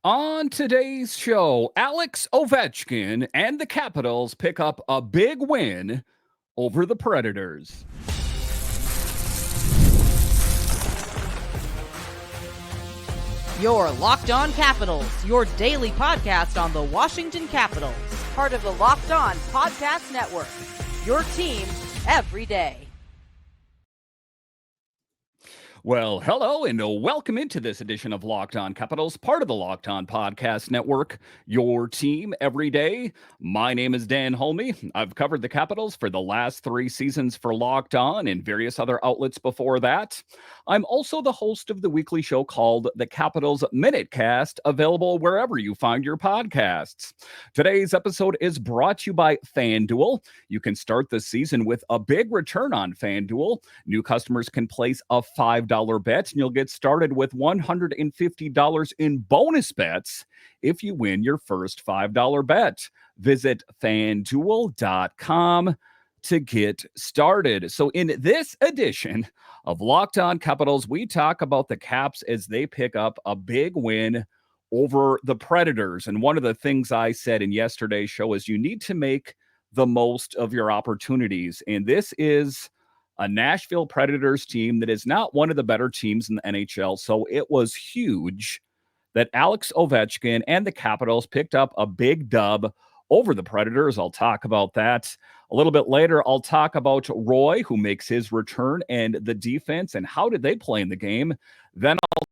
On today's show, Alex Ovechkin and the Capitals pick up a big win over the Predators. Your Locked On Capitals, your daily podcast on the Washington Capitals. Part of the Locked On Podcast Network. Your team every day. Well, hello and welcome into this edition of Locked On Capitals, part of the Locked On Podcast Network, your team every day. My name is Dan Holme. I've covered the Capitals for the last 3 seasons for Locked On and various other outlets before that. I'm also the host of the weekly show called The Capitals Minute Cast, available wherever you find your podcasts. Today's episode is brought to you by FanDuel. You can start the season with a big return on FanDuel. New customers can place a $5 bet, and you'll get started with $150 in bonus bets if you win your first $5 bet. Visit FanDuel.com to get started. So in this edition of Locked On Capitals, we talk about the Caps as they pick up a big win over the Predators. And one of the things I said in yesterday's show is you need to make the most of your opportunities. And this is a Nashville Predators team that is not one of the better teams in the NHL. So it was huge that Alex Ovechkin and the Capitals picked up a big dub over the Predators. I'll talk about that a little bit later. I'll talk about Roy, who makes his return, and the defense and how did they play in the game. Then I'll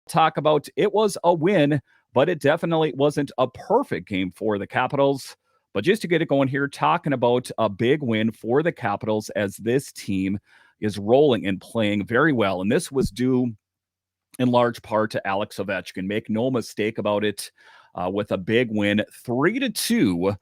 talk about it was a win, but it definitely wasn't a perfect game for the Capitals. But just to get it going here, talking about a big win for the Capitals as this team is rolling and playing very well. And this was due in large part to Alex Ovechkin. Make no mistake about it, with a big win, 3-2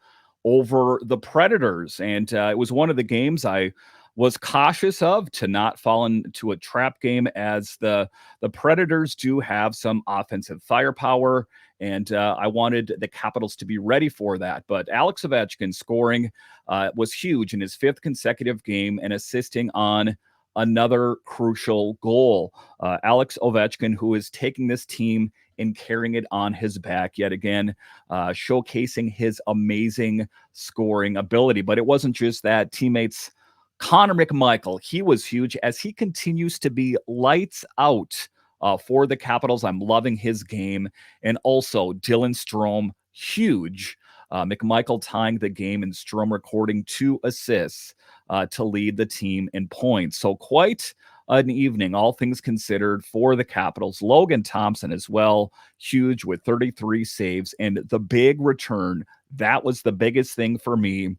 over the Predators. And it was one of the games I was cautious of to not fall into a trap game, as the Predators do have some offensive firepower, and I wanted the Capitals to be ready for that. But Alex Ovechkin scoring was huge in his 5th consecutive game and assisting on another crucial goal. Alex Ovechkin, who is taking this team and carrying it on his back yet again, showcasing his amazing scoring ability. But it wasn't just that. Teammates Connor McMichael, he was huge as he continues to be lights out for the Capitals. I'm loving his game. And also Dylan Strome, huge. McMichael tying the game and Strome recording 2 assists to lead the team in points. So quite an evening, all things considered, for the Capitals. Logan Thompson as well, huge with 33 saves. And the big return, that was the biggest thing for me,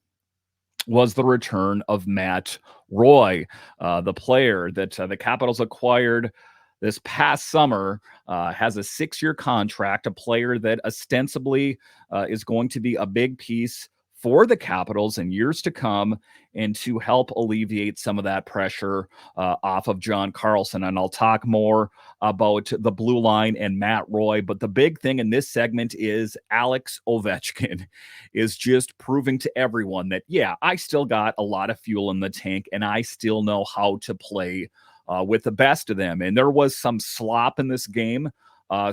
was the return of Matt Roy, the player that the Capitals acquired this past summer, has a 6-year contract, a player that ostensibly is going to be a big piece for the Capitals in years to come and to help alleviate some of that pressure off of John Carlson. And I'll talk more about the blue line and Matt Roy. But the big thing in this segment is Alex Ovechkin is just proving to everyone that, yeah, I still got a lot of fuel in the tank and I still know how to play with the best of them. And there was some slop in this game.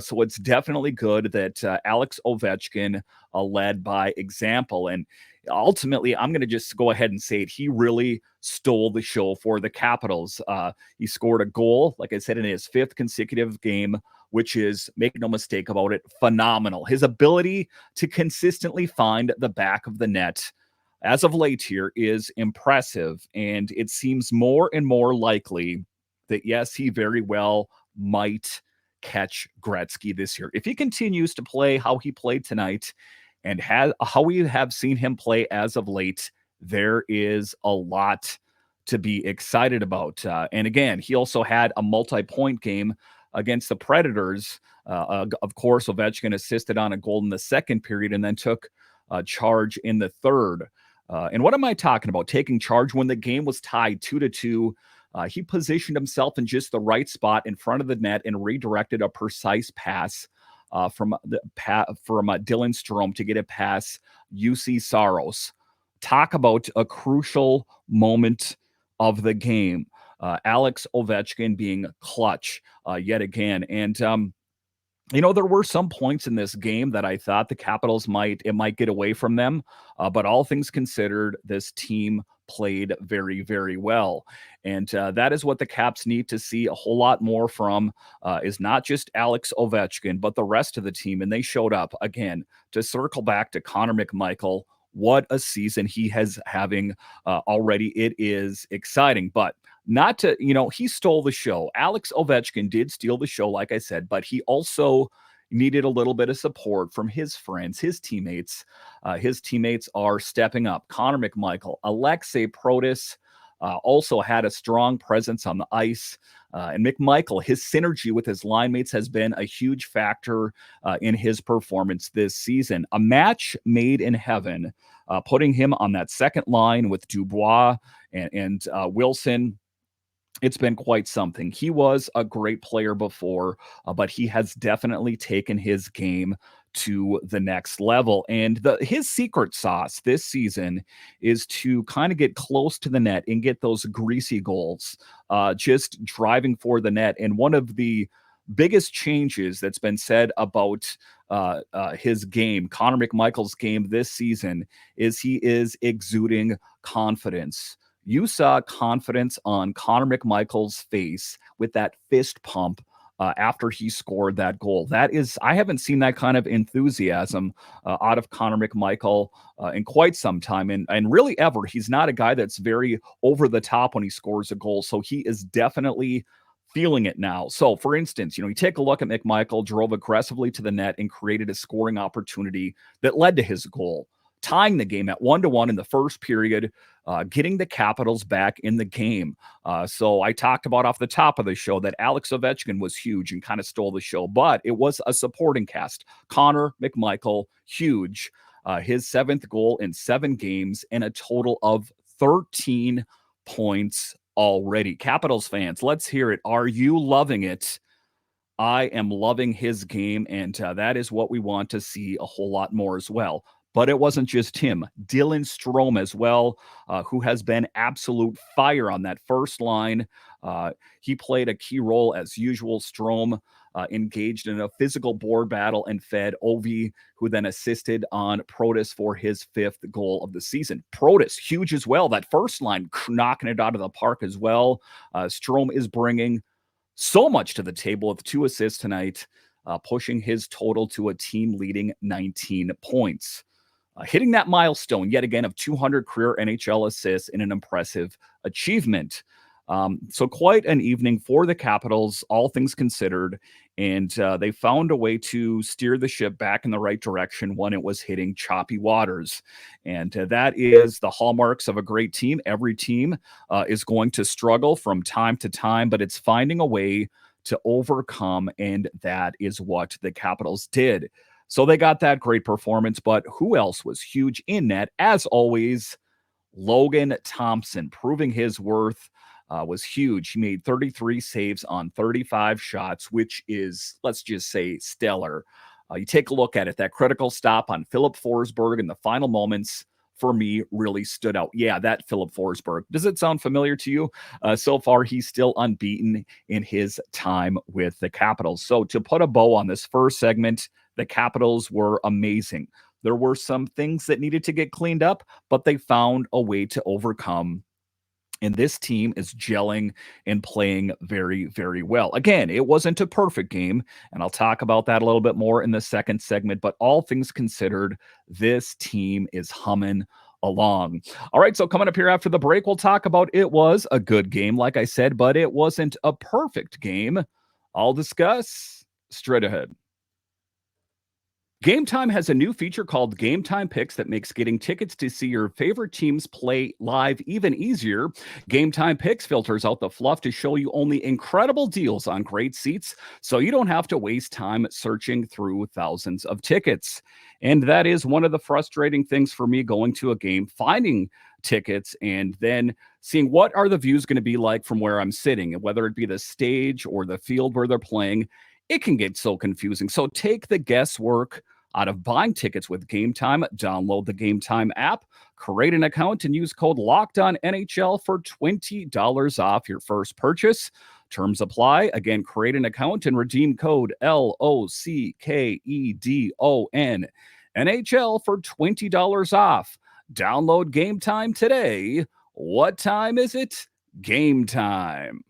So it's definitely good that Alex Ovechkin led by example. And ultimately, I'm going to just go ahead and say it. He really stole the show for the Capitals. He scored a goal, like I said, in his 5th consecutive game, which is, make no mistake about it, phenomenal. His ability to consistently find the back of the net as of late here is impressive. And it seems more and more likely that, yes, he very well might catch Gretzky this year. If he continues to play how he played tonight and how we have seen him play as of late, there is a lot to be excited about. And again, he also had a multi-point game against the Predators. Of course, Ovechkin assisted on a goal in the 2nd period and then took charge in the 3rd. And what am I talking about? Taking charge when the game was tied 2-2. He positioned himself in just the right spot in front of the net and redirected a precise pass from Dylan Strome to get it past UC Saros. Talk about a crucial moment of the game. Alex Ovechkin being clutch yet again. And There were some points in this game that I thought the Capitals might get away from them, but all things considered, this team played very, very well, and that is what the Caps need to see a whole lot more from. Is not just Alex Ovechkin, but the rest of the team, and they showed up again. To circle back to Connor McMichael, what a season he has having already! It is exciting, but not to, he stole the show. Alex Ovechkin did steal the show, like I said, but he also needed a little bit of support from his friends, his teammates. His teammates are stepping up. Connor McMichael, Alexei Protas also had a strong presence on the ice. And McMichael, his synergy with his line mates has been a huge factor in his performance this season. A match made in heaven, putting him on that second line with Dubois and Wilson. It's been quite something. He was a great player before, but he has definitely taken his game to the next level. And his secret sauce this season is to kind of get close to the net and get those greasy goals, just driving for the net. And one of the biggest changes that's been said about his game, Connor McMichael's game this season, is he is exuding confidence. You saw confidence on Connor McMichael's face with that fist pump after he scored that goal. That is, I haven't seen that kind of enthusiasm out of Connor McMichael in quite some time. And really ever, he's not a guy that's very over the top when he scores a goal. So he is definitely feeling it now. So for instance, you take a look at McMichael, drove aggressively to the net and created a scoring opportunity that led to his goal, tying the game at 1-1 in the first period, getting the Capitals back in the game. So I talked about off the top of the show that Alex Ovechkin was huge and kind of stole the show, but it was a supporting cast. Connor McMichael, huge. His 7th goal in 7 games and a total of 13 points already. Capitals fans, let's hear it. Are you loving it? I am loving his game, and that is what we want to see a whole lot more as well. But it wasn't just him. Dylan Strome as well, who has been absolute fire on that first line. He played a key role as usual. Strome engaged in a physical board battle and fed Ovi, who then assisted on Protas for his 5th goal of the season. Protas, huge as well. That first line knocking it out of the park as well. Strome is bringing so much to the table with 2 assists tonight, pushing his total to a team-leading 19 points. Hitting that milestone yet again of 200 career NHL assists in an impressive achievement. So quite an evening for the Capitals, all things considered, and they found a way to steer the ship back in the right direction when it was hitting choppy waters. And that is the hallmarks of a great team. Every team is going to struggle from time to time, but it's finding a way to overcome, and that is what the Capitals did. So they got that great performance, but who else was huge in net? As always, Logan Thompson, proving his worth, was huge. He made 33 saves on 35 shots, which is, let's just say, stellar. You take a look at it, that critical stop on Philip Forsberg in the final moments, for me, really stood out. Yeah, that Philip Forsberg. Does it sound familiar to you? So far, he's still unbeaten in his time with the Capitals. So to put a bow on this first segment, the Capitals were amazing. There were some things that needed to get cleaned up, but they found a way to overcome. And this team is gelling and playing very, very well. Again, it wasn't a perfect game, and I'll talk about that a little bit more in the second segment, but all things considered, this team is humming along. All right, so coming up here after the break, we'll talk about it was a good game, like I said, but it wasn't a perfect game. I'll discuss straight ahead. Game Time has a new feature called Game Time Picks that makes getting tickets to see your favorite teams play live even easier. Game Time Picks filters out the fluff to show you only incredible deals on great seats, so you don't have to waste time searching through thousands of tickets. And that is one of the frustrating things for me going to a game, finding tickets and then seeing what are the views going to be like from where I'm sitting, whether it be the stage or the field where they're playing. It can get so confusing. So take the guesswork out of buying tickets with Game Time. Download the Game Time app, create an account, and use code LOCKEDONNHL for $20 off your first purchase. Terms apply. Again, create an account and redeem code LOCKEDON NHL for $20 off. Download Game Time today. What time is it? Game time.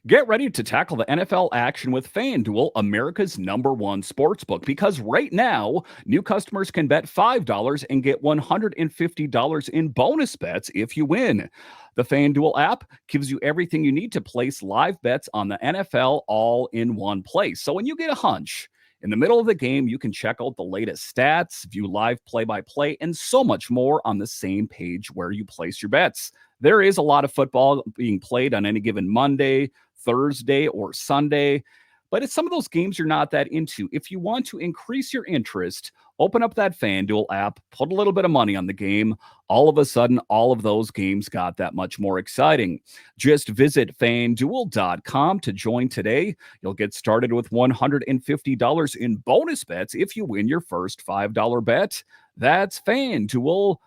Get ready to tackle the NFL action with FanDuel, America's #1 sportsbook, because right now, new customers can bet $5 and get $150 in bonus bets if you win. The FanDuel app gives you everything you need to place live bets on the NFL all in one place. So when you get a hunch, in the middle of the game, you can check out the latest stats, view live play-by-play, and so much more on the same page where you place your bets. There is a lot of football being played on any given Monday, Thursday, or Sunday, but it's some of those games you're not that into. If you want to increase your interest, open up that FanDuel app, put a little bit of money on the game. All of a sudden, all of those games got that much more exciting. Just visit FanDuel.com to join today. You'll get started with $150 in bonus bets if you win your first $5 bet. That's FanDuel.com.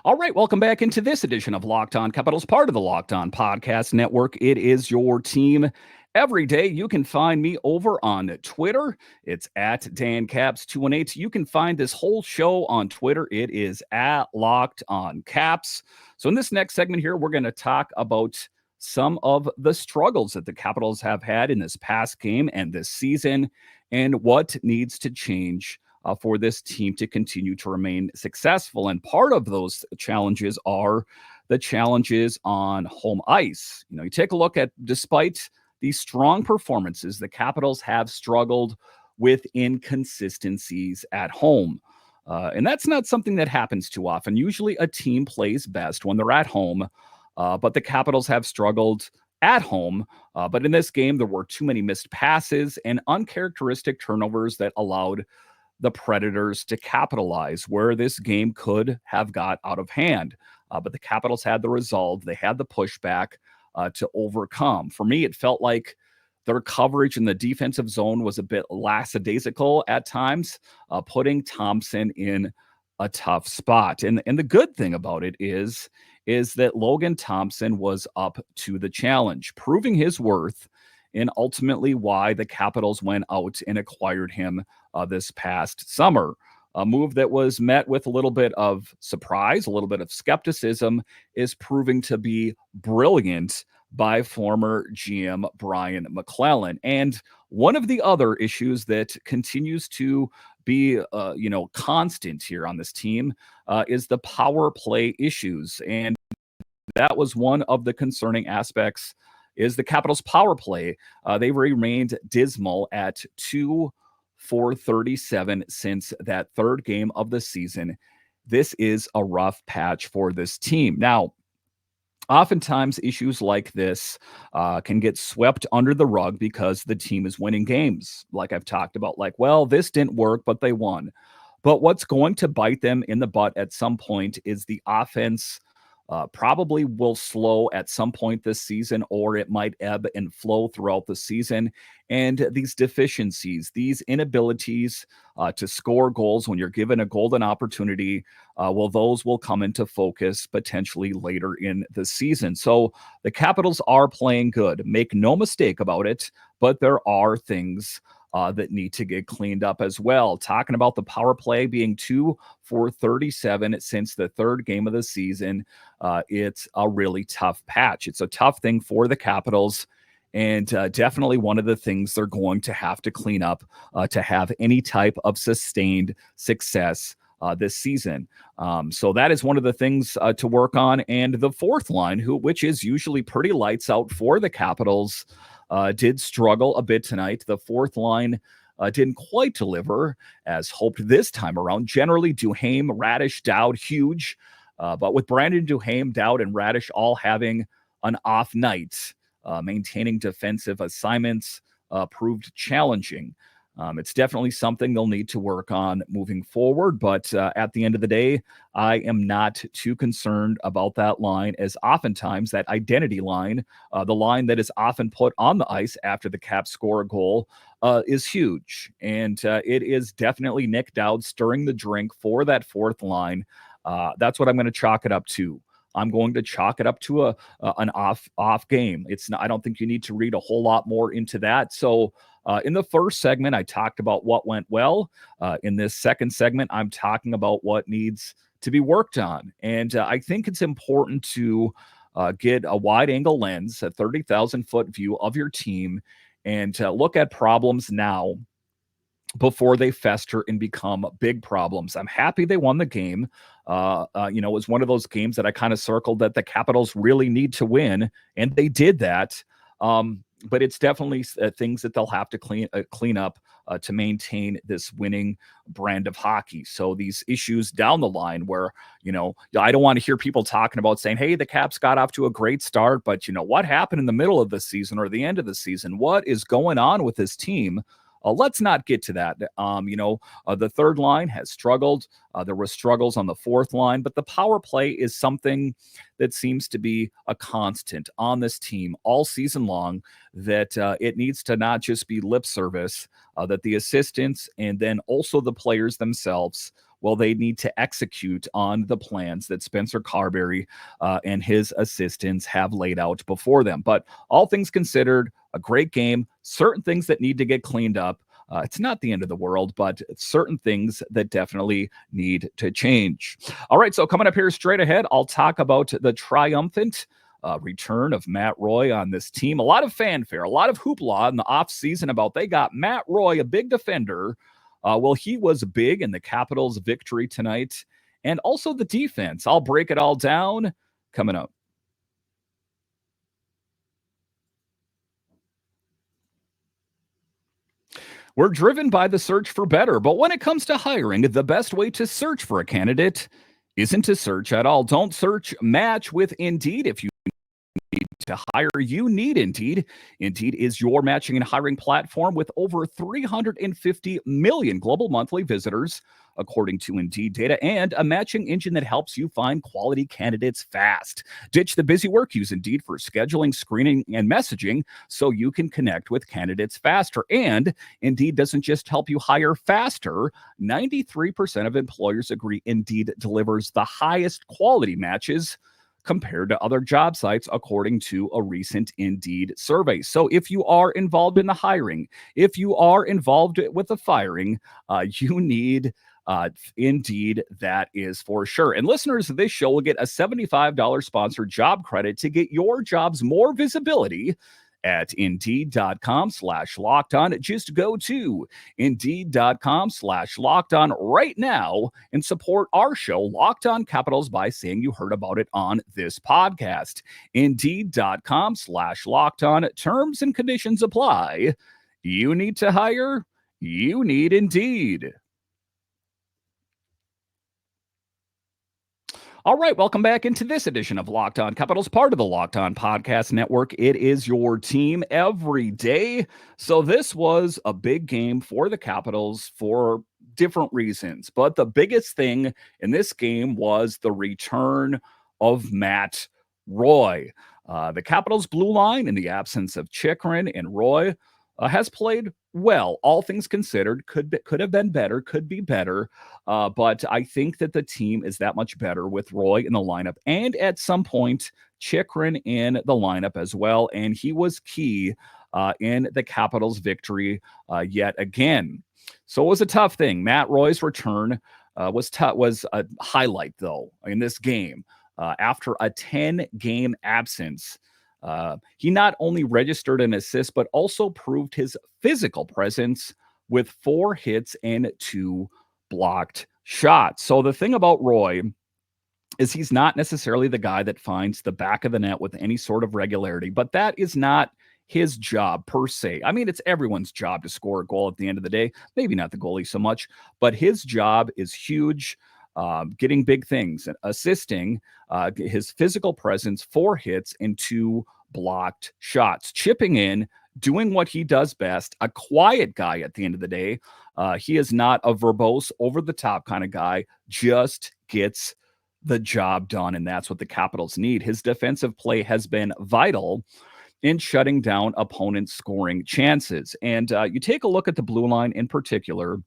All right, welcome back into this edition of Locked On Capitals, part of the Locked On Podcast Network. It is your team every day. You can find me over on Twitter. It's at DanCaps218. You can find this whole show on Twitter. It is at Locked On Caps. So in this next segment here, we're going to talk about some of the struggles that the Capitals have had in this past game and this season, and what needs to change for this team to continue to remain successful. And part of those challenges are the challenges on home ice. You know, you take a look at, despite these strong performances, the Capitals have struggled with inconsistencies at home. And that's not something that happens too often. Usually a team plays best when they're at home, but the Capitals have struggled at home. But in this game, there were too many missed passes and uncharacteristic turnovers that allowed the Predators to capitalize where this game could have got out of hand. But the Capitals had the resolve. They had the pushback to overcome. For me, it felt like their coverage in the defensive zone was a bit lackadaisical at times, putting Thompson in a tough spot. And the good thing about it is that Logan Thompson was up to the challenge, proving his worth, and ultimately why the Capitals went out and acquired him this past summer. A move that was met with a little bit of surprise, a little bit of skepticism, is proving to be brilliant by former GM Brian McClellan. And one of the other issues that continues to be, constant here on this team is the power play issues. And that was one of the concerning aspects, is the Capitals' power play. They remained dismal at 2-4-37 since that third game of the season. This is a rough patch for this team. Now, oftentimes issues like this can get swept under the rug because the team is winning games. Like I've talked about, this didn't work, but they won. But what's going to bite them in the butt at some point is the offense probably will slow at some point this season, or it might ebb and flow throughout the season. And these deficiencies, these inabilities to score goals when you're given a golden opportunity, those will come into focus potentially later in the season. So the Capitals are playing good. Make no mistake about it, but there are things that need to get cleaned up as well. Talking about the power play being 2-4-37 since the third game of the season, it's a really tough patch. It's a tough thing for the Capitals, and definitely one of the things they're going to have to clean up to have any type of sustained success this season. So that is one of the things to work on. And the fourth line, which is usually pretty lights out for the Capitals, did struggle a bit tonight. The fourth line didn't quite deliver as hoped this time around. Generally, Duhaime, Radish, Dowd, huge. But with Brandon Duhaime, Dowd, and Radish all having an off night, maintaining defensive assignments proved challenging. It's definitely something they'll need to work on moving forward. But at the end of the day, I am not too concerned about that line, as oftentimes that identity line, the line that is often put on the ice after the Caps score a goal, is huge. And it is definitely Nick Dowd stirring the drink for that fourth line. That's what I'm going to chalk it up to. I'm going to chalk it up to an off game. It's not, I don't think you need to read a whole lot more into that. So in the first segment, I talked about what went well. In this second segment, I'm talking about what needs to be worked on. And I think it's important to get a wide angle lens, a 30,000 foot view of your team, and look at problems now before they fester and become big problems. I'm happy they won the game. It was one of those games that I kind of circled that the Capitals really need to win, and they did that. But it's definitely things that they'll have to clean up to maintain this winning brand of hockey. So these issues down the line where, I don't want to hear people talking about saying, hey, the Caps got off to a great start, but what happened in the middle of the season or the end of the season? What is going on with this team? Let's not get to that. The third line has struggled. There were struggles on the fourth line, but the power play is something that seems to be a constant on this team all season long, that it needs to not just be lip service, that the assistants and then also the players themselves, well, they need to execute on the plans that Spencer Carberry and his assistants have laid out before them. But all things considered, a great game, certain things that need to get cleaned up. It's not the end of the world, but certain things that definitely need to change. All right, so coming up here straight ahead, I'll talk about the triumphant return of Matt Roy on this team. A lot of fanfare, a lot of hoopla in the offseason about they got Matt Roy, a big defender. Well, he was big in the Capitals' victory tonight, and also the defense. I'll break it all down coming up. We're driven by the search for better, but when it comes to hiring, the best way to search for a candidate isn't to search at all. Don't search, match with Indeed. If you need to hire, you need Indeed. Indeed is your matching and hiring platform with over 350 million global monthly visitors, according to Indeed data, and a matching engine that helps you find quality candidates fast. Ditch the busy work. Use Indeed for scheduling, screening, and messaging so you can connect with candidates faster. And Indeed doesn't just help you hire faster. 93% of employers agree Indeed delivers the highest quality matches compared to other job sites, according to a recent Indeed survey. So if you are involved in the hiring, if you are involved with the firing, you need Indeed, that is for sure. And listeners of this show will get a $75 sponsored job credit to get your jobs more visibility at Indeed.com/lockedon. Just go to Indeed.com/lockedon right now and support our show, Locked On Capitals, by saying you heard about it on this podcast. Indeed.com/lockedon. Terms and conditions apply. You need to hire? You need Indeed. All right, welcome back into this edition of Locked On Capitals, part of the Locked On Podcast Network. It is your team every day. So this was a big game for the Capitals for different reasons. But the biggest thing in this game was the return of Matt Roy. The Capitals' blue line, in the absence of Chychrun and Roy, has played well, all things considered. Could have been better, could be better. But I think that the team is that much better with Roy in the lineup, and at some point, Chychrun in the lineup as well. And he was key in the Capitals' victory yet again. So it was a tough thing. Matt Roy's return was a highlight, though, in this game. After a 10-game absence, he not only registered an assist, but also proved his physical presence with 4 hits and 2 blocked shots. So the thing about Roy is he's not necessarily the guy that finds the back of the net with any sort of regularity, but that is not his job per se. I mean, it's everyone's job to score a goal at the end of the day. Maybe not the goalie so much, but his job is huge. Getting big things, assisting, his physical presence, 4 hits and 2 blocked shots, chipping in, doing what he does best, a quiet guy at the end of the day. He is not a verbose, over-the-top kind of guy, just gets the job done, and that's what the Capitals need. His defensive play has been vital, in shutting down opponents' scoring chances. And you take a look at the blue line in particular,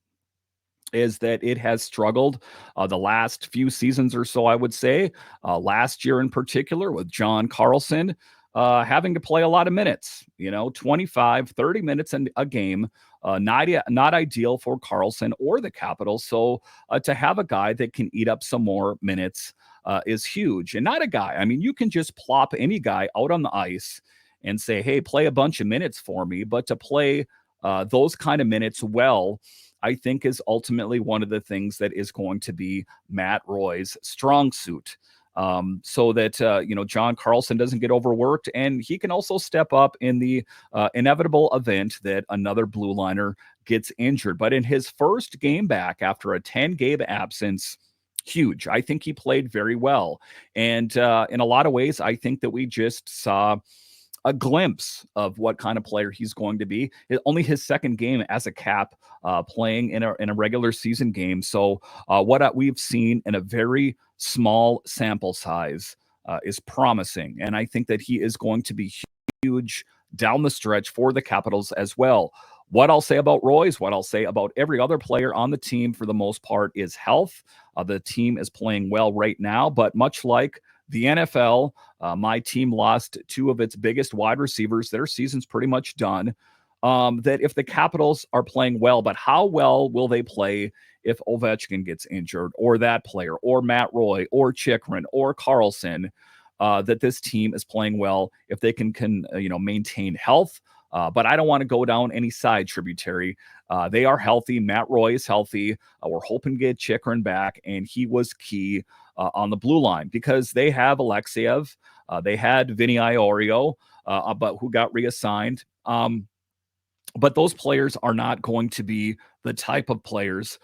is that it has struggled the last few seasons or so, I would say. Last year in particular, with John Carlson having to play a lot of minutes, 25, 30 minutes in a game. Not ideal for Carlson or the Capitals. So to have a guy that can eat up some more minutes is huge. And not a guy, I mean, you can just plop any guy out on the ice and say, hey, play a bunch of minutes for me. But to play those kind of minutes well, I think is ultimately one of the things that is going to be Matt Roy's strong suit. So that, John Carlson doesn't get overworked, and he can also step up in the inevitable event that another blue liner gets injured. But in his first game back after a 10-game absence, huge. I think he played very well. And in a lot of ways, I think that we just saw a glimpse of what kind of player he's going to be. Only his second game as a Cap, playing in a regular season game. So what we've seen in a very small sample size is promising, and I think that he is going to be huge down the stretch for the Capitals as well. What I'll say about Roy's, what I'll say about every other player on the team for the most part, is health. The team is playing well right now, but much like the NFL, my team lost two of its biggest wide receivers. Their season's pretty much done. That if the Capitals are playing well, but how well will they play if Ovechkin gets injured, or that player, or Matt Roy, or Chychrun, or Carlson? That this team is playing well if they can maintain health. But I don't want to go down any side tributary. They are healthy. Matt Roy is healthy. We're hoping to get Chychrun back, and he was key on the blue line because they have Alexeyev. They had Vinny Iorio, but who got reassigned. But those players are not going to be the type of players,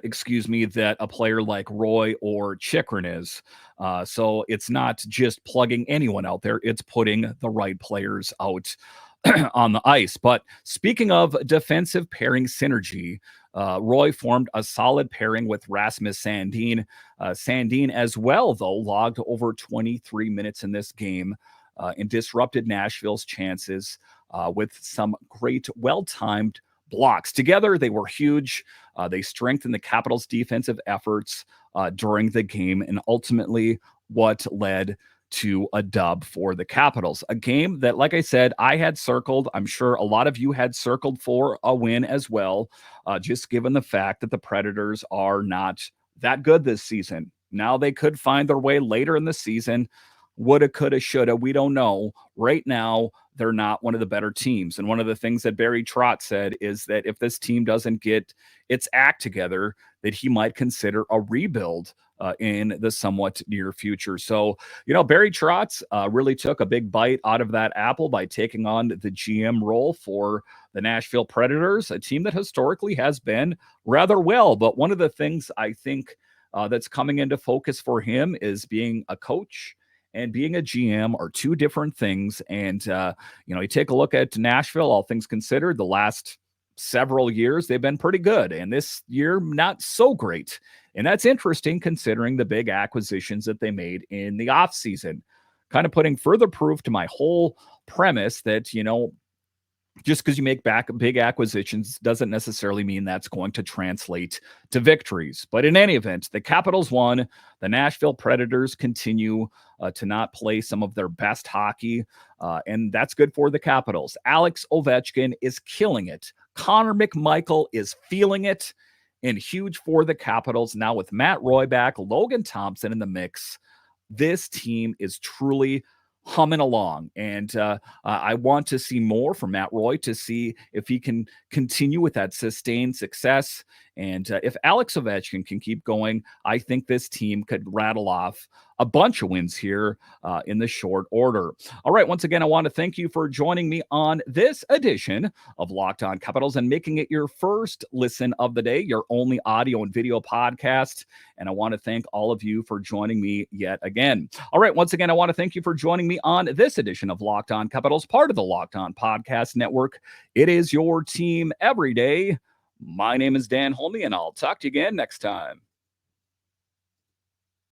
excuse me, that a player like Roy or Chychrun is. So it's not just plugging anyone out there. It's putting the right players out on the ice. But speaking of defensive pairing synergy, Roy formed a solid pairing with Rasmus Sandin. Sandin as well, though, logged over 23 minutes in this game and disrupted Nashville's chances with some great, well-timed blocks. Together, they were huge. They strengthened the Capitals' defensive efforts during the game, and ultimately what led to a dub for the Capitals. A game that, like I said, I had circled. I'm sure a lot of you had circled for a win as well, just given the fact that the Predators are not that good this season. Now they could find their way later in the season. Woulda, coulda, shoulda. We don't know. Right now, they're not one of the better teams. And one of the things that Barry Trotz said is that if this team doesn't get its act together, that he might consider a rebuild in the somewhat near future. So, Barry Trotz really took a big bite out of that apple by taking on the GM role for the Nashville Predators, a team that historically has been rather well. But one of the things I think that's coming into focus for him is being a coach and being a GM are two different things. And, you take a look at Nashville, all things considered, the last several years, they've been pretty good. And this year, not so great. And that's interesting considering the big acquisitions that they made in the offseason. Kind of putting further proof to my whole premise that, just because you make big acquisitions doesn't necessarily mean that's going to translate to victories. But in any event, the Capitals won. The Nashville Predators continue to not play some of their best hockey, and that's good for the Capitals. Alex Ovechkin is killing it. Connor McMichael is feeling it, and huge for the Capitals. Now with Matt Roy back, Logan Thompson in the mix, this team is truly humming along. And I want to see more from Matt Roy to see if he can continue with that sustained success. And if Alex Ovechkin can keep going, I think this team could rattle off a bunch of wins here in the short order. All right. Once again, I want to thank you for joining me on this edition of Locked On Capitals and making it your first listen of the day, your only audio and video podcast. And I want to thank all of you for joining me yet again. All right. Once again, I want to thank you for joining me on this edition of Locked On Capitals, part of the Locked On Podcast Network. It is your team every day. My name is Dan Holme, and I'll talk to you again next time.